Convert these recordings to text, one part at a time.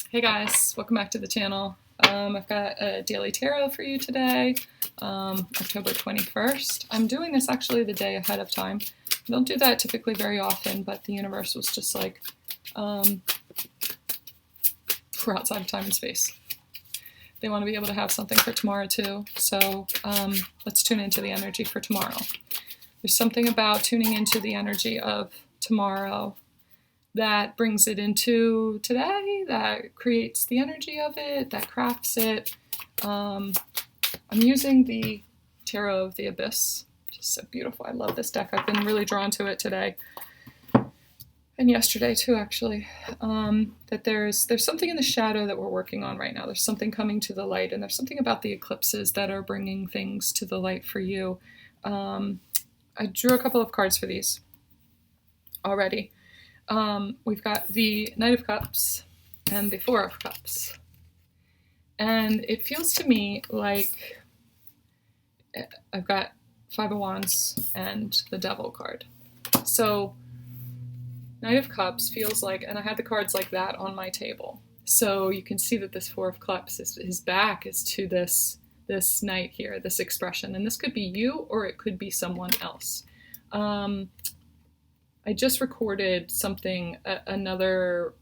Hey guys, welcome back to the channel. I've got a daily tarot for you today, October 21st. I'm doing this actually the day ahead of time. I don't do that typically very often, but the universe was just like, we're outside of time and space. They want to be able to have something for tomorrow too, so let's tune into the energy for tomorrow. There's something about tuning into the energy of tomorrow that brings it into today, that creates the energy of it, that crafts it. I'm using the Tarot of the Abyss, just so beautiful. I love this deck. I've been really drawn to it today and yesterday too, actually. That there's something in the shadow that we're working on right now. There's something coming to the light, and there's something about the eclipses that are bringing things to the light for you. I drew a couple of cards for these already. We've got the Knight of Cups and the Four of Cups. And it feels to me like I've got Five of Wands and the Devil card. So Knight of Cups feels like, and I had the cards like that on my table. So you can see that this Four of Cups, his back is to this knight here, this expression. And this could be you or it could be someone else. I just recorded something, I can't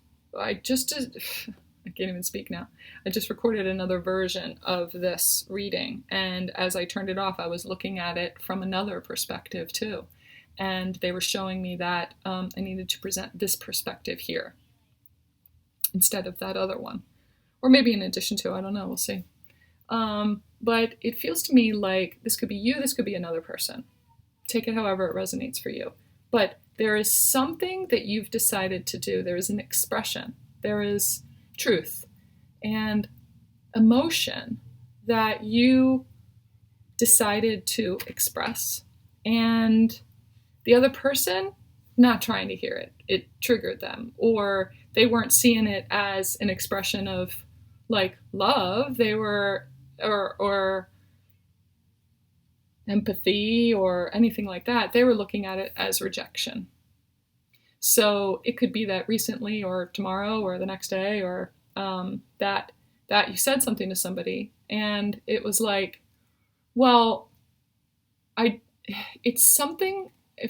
even speak now. I just recorded another version of this reading, and as I turned it off, I was looking at it from another perspective too. And they were showing me that I needed to present this perspective here instead of that other one. Or maybe in addition to, I don't know, we'll see. But it feels to me like this could be you, this could be another person. Take it however it resonates for you. But there is something that you've decided to do. There is an expression. There is truth and emotion that you decided to express. And the other person, not trying to hear it. It triggered them. Or they weren't seeing it as an expression of like love. They were, or empathy or anything like that. They were looking at it as rejection. So it could be that recently or tomorrow or the next day or that you said something to somebody and it was like, well, it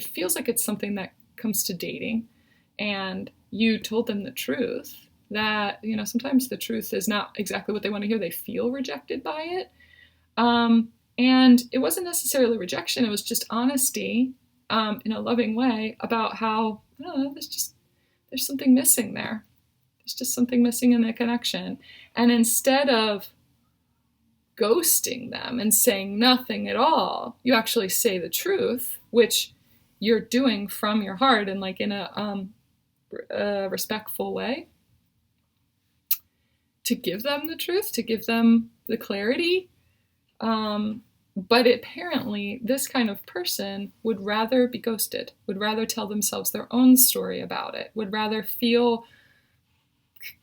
feels like it's something that comes to dating, and you told them the truth that, sometimes the truth is not exactly what they want to hear. They feel rejected by it. And it wasn't necessarily rejection. It was just honesty in a loving way about how, I don't know, there's something missing there. There's just something missing in the connection. And instead of ghosting them and saying nothing at all, you actually say the truth, which you're doing from your heart and like in a respectful way, to give them the truth, to give them the clarity. But apparently this kind of person would rather be ghosted, would rather tell themselves their own story about it, would rather feel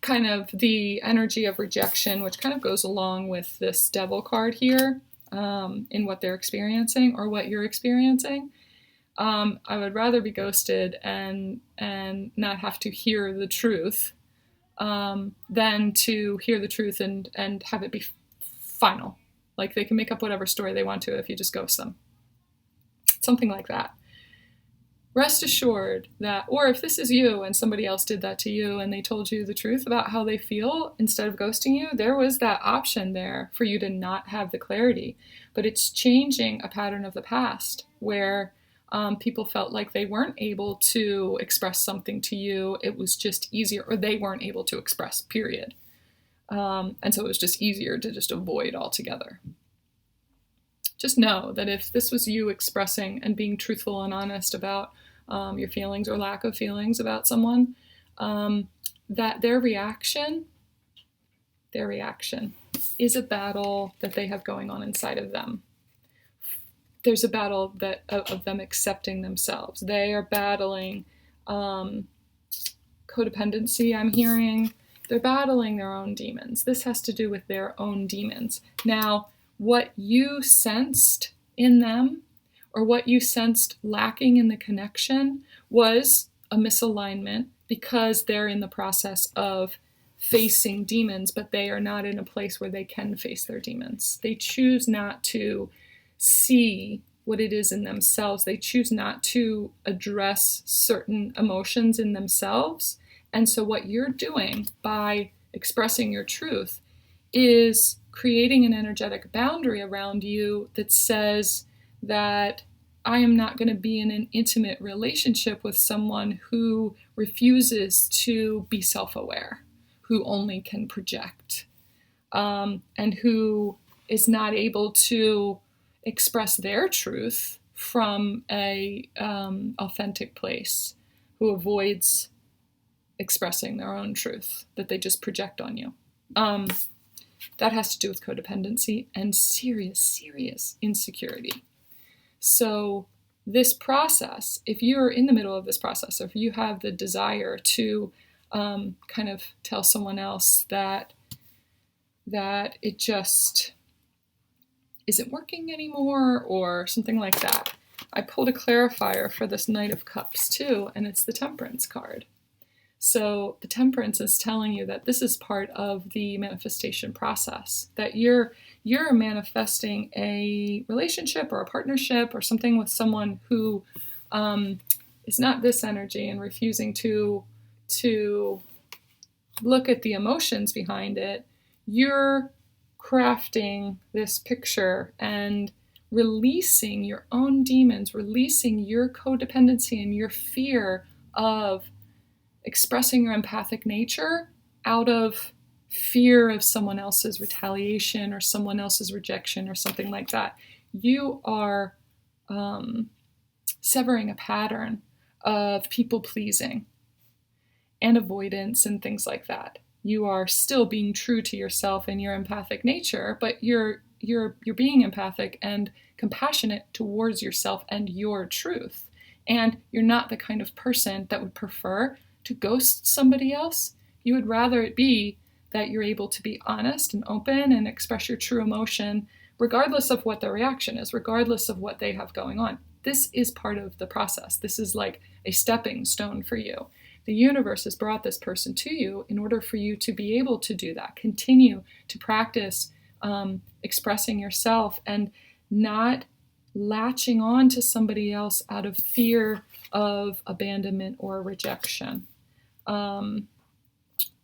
kind of the energy of rejection, which kind of goes along with this Devil card here, in what they're experiencing or what you're experiencing. I would rather be ghosted and not have to hear the truth than to hear the truth and have it be final. Like they can make up whatever story they want to if you just ghost them. Something like that. Rest assured that, or if this is you and somebody else did that to you and they told you the truth about how they feel instead of ghosting you, there was that option there for you to not have the clarity. But it's changing a pattern of the past where people felt like they weren't able to express something to you. It was just easier, or they weren't able to express, period. And so it was just easier to just avoid altogether. Just know that if this was you expressing and being truthful and honest about your feelings or lack of feelings about someone, that their reaction is a battle that they have going on inside of them. There's a battle of them accepting themselves. They are battling codependency, I'm hearing. They're battling their own demons. This has to do with their own demons. Now, what you sensed in them, or what you sensed lacking in the connection, was a misalignment because they're in the process of facing demons, but they are not in a place where they can face their demons. They choose not to see what it is in themselves. They choose not to address certain emotions in themselves. And so what you're doing by expressing your truth is creating an energetic boundary around you that says that I am not going to be in an intimate relationship with someone who refuses to be self-aware, who only can project, and who is not able to express their truth from a authentic place, who avoids expressing their own truth that they just project on you. That has to do with codependency and serious, serious insecurity. So this process, if you're in the middle of this process, or if you have the desire to kind of tell someone else that it just isn't working anymore or something like that, I pulled a clarifier for this Knight of Cups too, and it's the Temperance card. So the Temperance is telling you that this is part of the manifestation process, that you're manifesting a relationship or a partnership or something with someone who is not this energy and refusing to look at the emotions behind it. You're crafting this picture and releasing your own demons, releasing your codependency and your fear of expressing your empathic nature out of fear of someone else's retaliation or someone else's rejection or something like that. You are severing a pattern of people pleasing and avoidance and things like that. You are still being true to yourself and your empathic nature, but you're being empathic and compassionate towards yourself and your truth. And you're not the kind of person that would prefer to ghost somebody else. You would rather it be that you're able to be honest and open and express your true emotion, regardless of what their reaction is, regardless of what they have going on. This is part of the process. This is like a stepping stone for you. The universe has brought this person to you in order for you to be able to do that. Continue to practice expressing yourself and not latching on to somebody else out of fear of abandonment or rejection.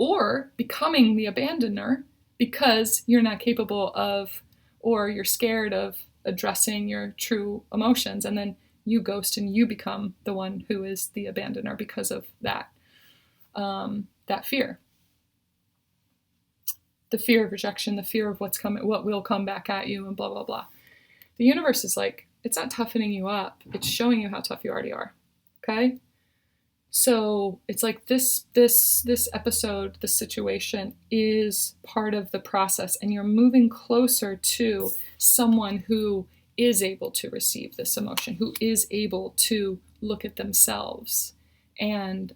Or becoming the abandoner because you're not capable of, or you're scared of addressing your true emotions, and then you ghost and you become the one who is the abandoner because of that fear. The fear of rejection, the fear of what will come back at you, and blah, blah, blah. The universe is like, it's not toughening you up. It's showing you how tough you already are. Okay? So it's like this episode, this situation is part of the process, and you're moving closer to someone who is able to receive this emotion, who is able to look at themselves and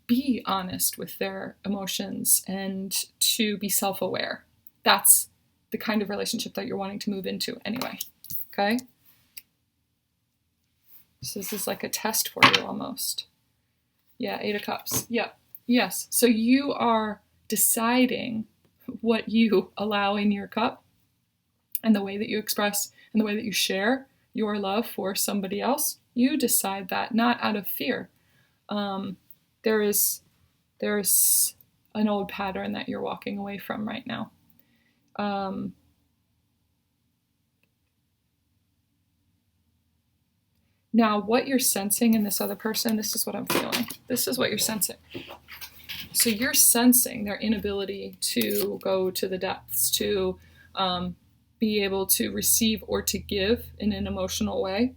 be honest with their emotions and to be self-aware. That's the kind of relationship that you're wanting to move into anyway. Okay? So this is like a test for you almost. Yeah, 8 of Cups. Yep. Yes. So you are deciding what you allow in your cup and the way that you express and the way that you share your love for somebody else. You decide that, not out of fear. There is an old pattern that you're walking away from right now. Now, what you're sensing in this other person, this is what I'm feeling. This is what you're sensing. So you're sensing their inability to go to the depths, to be able to receive or to give in an emotional way.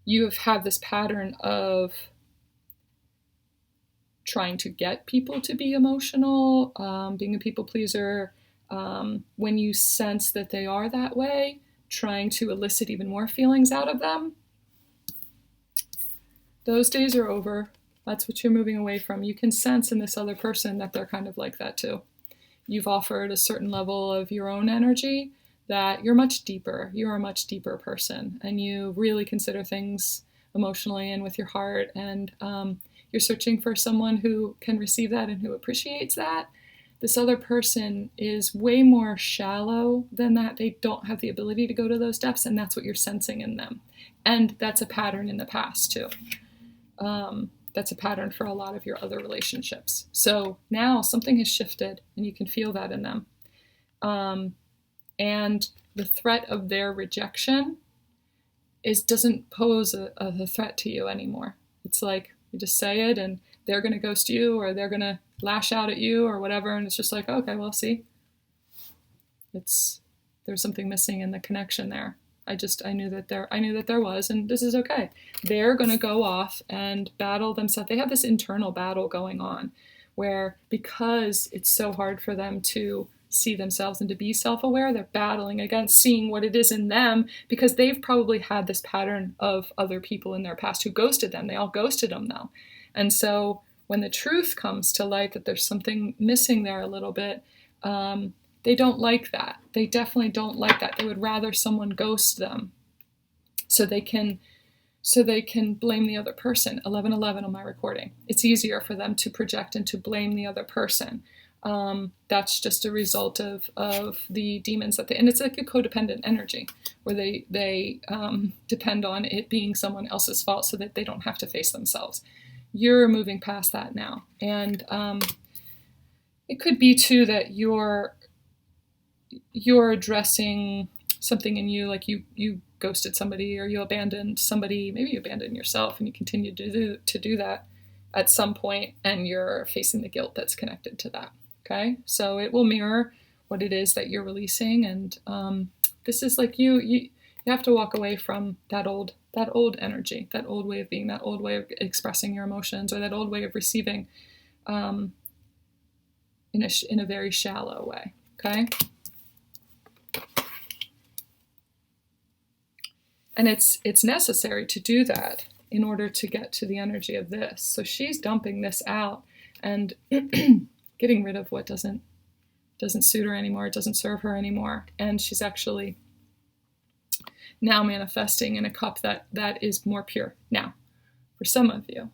You have had this pattern of trying to get people to be emotional, being a people pleaser. When you sense that they are that way, trying to elicit even more feelings out of them. Those days are over. That's what you're moving away from. You can sense in this other person that they're kind of like that too. You've offered a certain level of your own energy that you're much deeper. You're a much deeper person, and you really consider things emotionally and with your heart, and You're searching for someone who can receive that and who appreciates that. This other person is way more shallow than that. They don't have the ability to go to those depths, and that's what you're sensing in them. And that's a pattern in the past too. That's a pattern for a lot of your other relationships. So now something has shifted, and you can feel that in them. And the threat of their rejection doesn't pose a threat to you anymore. It's like you just say it, and they're going to ghost you, or they're going to lash out at you, or whatever, and it's just like, okay, well, see, there's something missing in the connection there. I knew that there was, and this is okay. They're going to go off and battle themselves. They have this internal battle going on where, because it's so hard for them to see themselves and to be self-aware, they're battling against seeing what it is in them, because they've probably had this pattern of other people in their past who ghosted them. They all ghosted them though. And so when the truth comes to light that there's something missing there a little bit, they don't like that. They definitely don't like that. They would rather someone ghost them so they can blame the other person. 1111 on my recording. It's easier for them to project and to blame the other person. That's just a result of the demons and it's like a codependent energy where they depend on it being someone else's fault so that they don't have to face themselves. You're moving past that now. And it could be too that you're addressing something in you, like you ghosted somebody, or you abandoned somebody. Maybe you abandoned yourself, and you continue to do that at some point, and you're facing the guilt that's connected to that. Okay, so it will mirror what it is that you're releasing, and this is like you have to walk away from that old energy, that old way of being, that old way of expressing your emotions, or that old way of receiving in a very shallow way. Okay. And it's necessary to do that in order to get to the energy of this. So she's dumping this out and getting rid of what doesn't suit her anymore, it doesn't serve her anymore. And she's actually now manifesting in a cup that is more pure. Now, for some of you,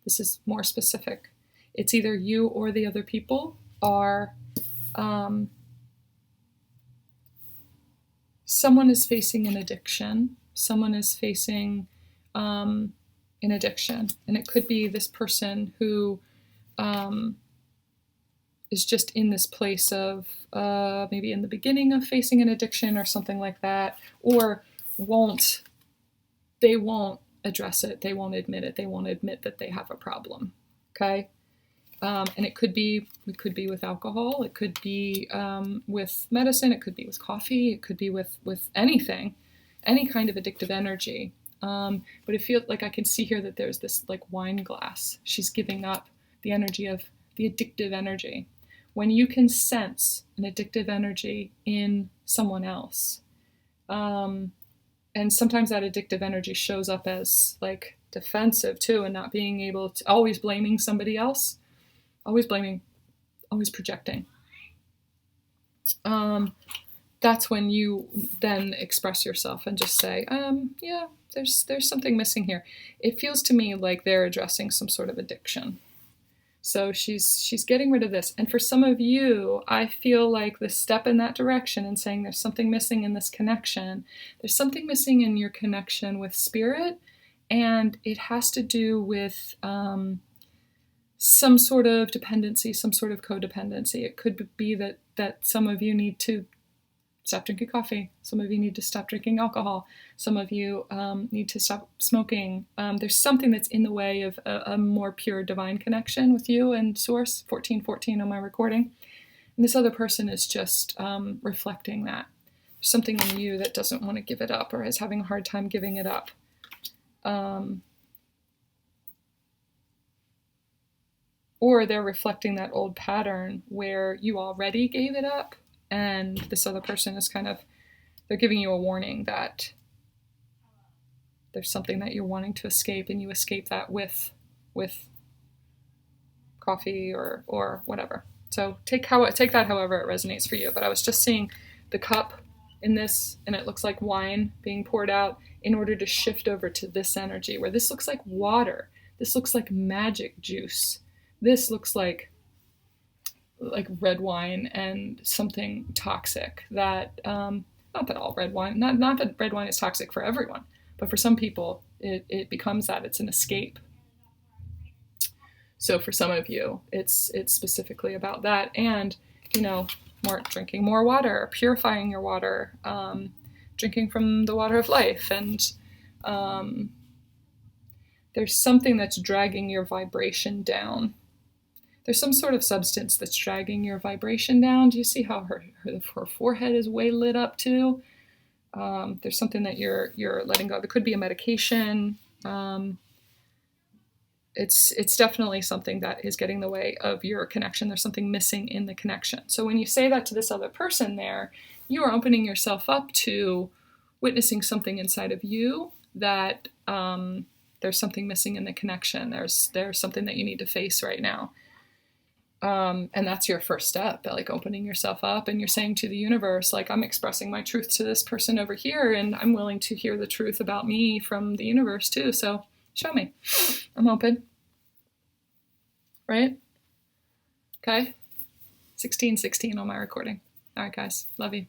this is more specific. It's either you or the other people are someone is facing an addiction. Someone is facing an addiction, and it could be this person who is just in this place of maybe in the beginning of facing an addiction or something like that, or they won't address it, they won't admit it, they won't admit that they have a problem. Okay. And it could be with alcohol, it could be with medicine, it could be with coffee, it could be with anything, any kind of addictive energy. But it feels like I can see here that there's this like wine glass. She's giving up the energy of the addictive energy. When you can sense an addictive energy in someone else, and sometimes that addictive energy shows up as like defensive too, and not being able to, always blaming somebody else, always blaming, always projecting. That's when you then express yourself and just say, yeah, there's something missing here. It feels to me like they're addressing some sort of addiction. So she's getting rid of this. And for some of you, I feel like the step in that direction and saying there's something missing in this connection. There's something missing in your connection with spirit, and it has to do with some sort of dependency, some sort of codependency. It could be that some of you need to stop drinking coffee. Some of you need to stop drinking alcohol. Some of you need to stop smoking. There's something that's in the way of a more pure divine connection with you and Source, 1414 on my recording. And this other person is just reflecting that. There's something in you that doesn't want to give it up or is having a hard time giving it up. Or they're reflecting that old pattern where you already gave it up, and this other person is they're giving you a warning that there's something that you're wanting to escape, and you escape that with coffee or whatever. So take that however it resonates for you. But I was just seeing the cup in this, and it looks like wine being poured out in order to shift over to this energy, where this looks like water. This looks like magic juice. This looks like red wine and something toxic that, not that all red wine, not that red wine is toxic for everyone, but for some people it becomes that. It's an escape. So for some of you, it's specifically about that. And, drinking more water, purifying your water, drinking from the water of life. And there's something that's dragging your vibration down. There's some sort of substance that's dragging your vibration down. Do you see how her forehead is way lit up too? There's something that you're letting go. There could be a medication. It's definitely something that is getting in the way of your connection. There's something missing in the connection. So when you say that to this other person there, you are opening yourself up to witnessing something inside of you that there's something missing in the connection. There's something that you need to face right now. And that's your first step, like opening yourself up, and you're saying to the universe, like, I'm expressing my truth to this person over here, and I'm willing to hear the truth about me from the universe too. So show me. I'm open. Right? Okay? 1616 on my recording. All right, guys. Love you.